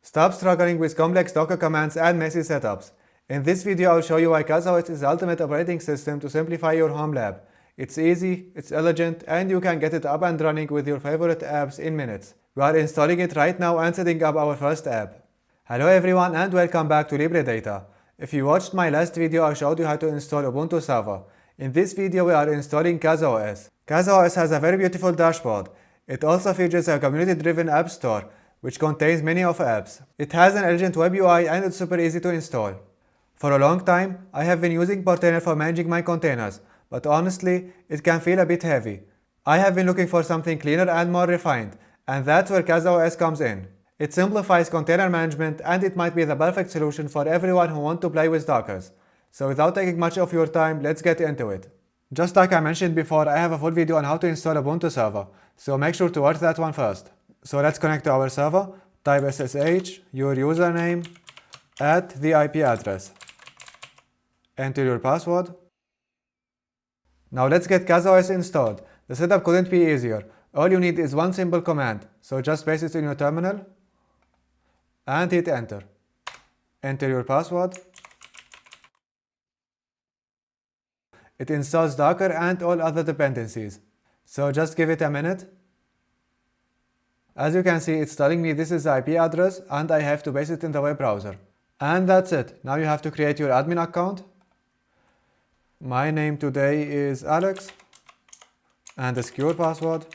Stop struggling with complex Docker commands and messy setups. In this video, I'll show you why CasaOS is the ultimate operating system to simplify your home lab. It's easy, it's elegant, and you can get it up and running with your favorite apps in minutes. We are installing it right now and setting up our first app. Hello everyone and welcome back to Libre-Data. If you watched my last video, I showed you how to install Ubuntu Server. In this video, we are installing CasaOS. CasaOS has a very beautiful dashboard. It also features a community-driven app store, which contains many of apps. It has an elegant web UI and it's super easy to install. For a long time, I have been using Portainer for managing my containers, but honestly, it can feel a bit heavy. I have been looking for something cleaner and more refined, and that's where CasaOS comes in. It simplifies container management and it might be the perfect solution for everyone who wants to play with Dockers. So without taking much of your time, let's get into it. Just like I mentioned before, I have a full video on how to install Ubuntu Server, so make sure to watch that one first. So let's connect to our server, type SSH, your username, at the IP address. Enter your password. Now let's get CasaOS installed. The setup couldn't be easier. All you need is one simple command, so just paste it in your terminal and hit enter. Enter your password. It installs Docker and all other dependencies, so just give it a minute. As you can see, it's telling me this is the IP address and I have to paste it in the web browser. And that's it. Now you have to create your admin account. My name today is Alex and a secure password.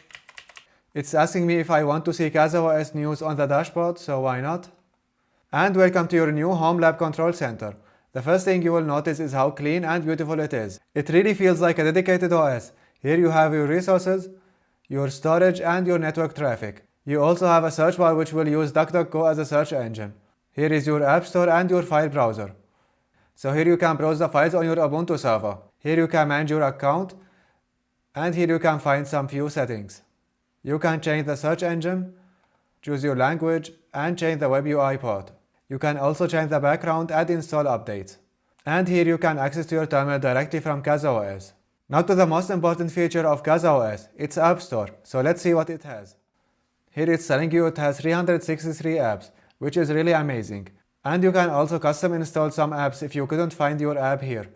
It's asking me if I want to see CasaOS news on the dashboard, so why not? And welcome to your new home lab control center. The first thing you will notice is how clean and beautiful it is. It really feels like a dedicated OS. Here you have your resources, your storage and your network traffic. You also have a search bar which will use DuckDuckGo as a search engine. Here is your app store and your file browser. So here you can browse the files on your Ubuntu server. Here you can manage your account and here you can find some few settings. You can change the search engine, choose your language and change the web UI port. You can also change the background and install updates. And here you can access your terminal directly from CasaOS. Now to the most important feature of CasaOS, its App Store. So let's see what it has. Here it's telling you it has 363 apps, which is really amazing. And you can also custom install some apps if you couldn't find your app here.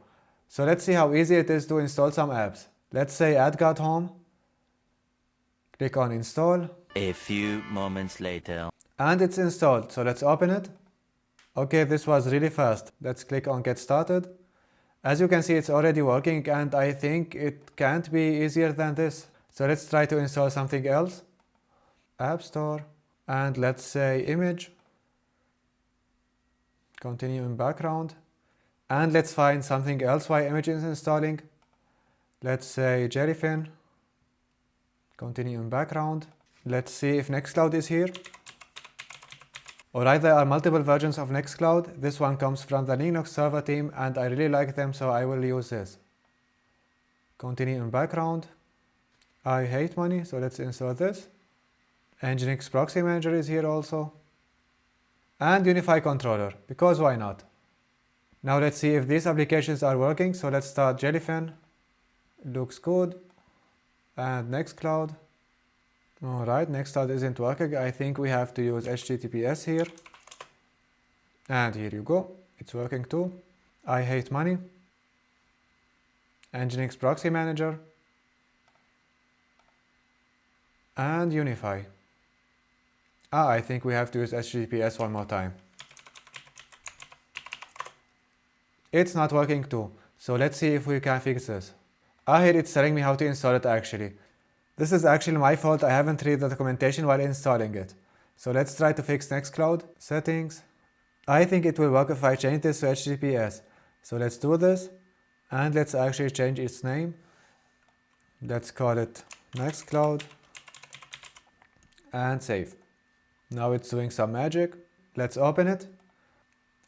So let's see how easy it is to install some apps. Let's say add got home. Click on install. A few moments later. And it's installed, so let's open it. Okay, this was really fast. Let's click on get started. As you can see, it's already working and I think it can't be easier than this. So let's try to install something else. App Store, and let's say image. Continue in background. And let's find something else while image is installing. Let's say Jellyfin. Continue in background. Let's see if Nextcloud is here. Alright, there are multiple versions of Nextcloud. This one comes from the Linux server team and I really like them, so I will use this. Continue in background. I hate money, so let's install this. Nginx Proxy Manager is here also. And Unify Controller, because why not? Now let's see if these applications are working, so let's start Jellyfin. Looks good. And Nextcloud. Alright, Nextcloud isn't working. I think we have to use HTTPS here. And here you go. It's working too. I hate money. Nginx Proxy Manager. And Unify. I think we have to use HTTPS one more time. It's not working too. So let's see if we can fix this. Here it's telling me how to install it actually. This is actually my fault. I haven't read the documentation while installing it. So let's try to fix Nextcloud. Settings. I think it will work if I change this to HTTPS. So let's do this. And let's actually change its name. Let's call it Nextcloud. And save. Now it's doing some magic. Let's open it.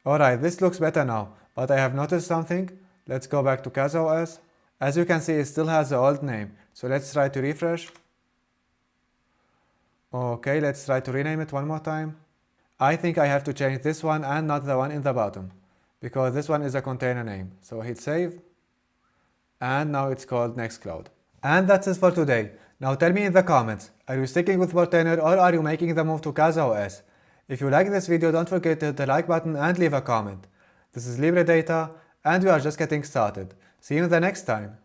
Alright, this looks better now. But I have noticed something. Let's go back to CasaOS. As you can see, it still has the old name. So let's try to refresh. Okay, let's try to rename it one more time. I think I have to change this one and not the one in the bottom, because this one is a container name. So hit save. And now it's called Nextcloud. And that's it for today. Now tell me in the comments, are you sticking with Portainer or are you making the move to CasaOS? If you like this video, don't forget to hit the like button and leave a comment. This is Libre-Data, and we are just getting started. See you in the next time.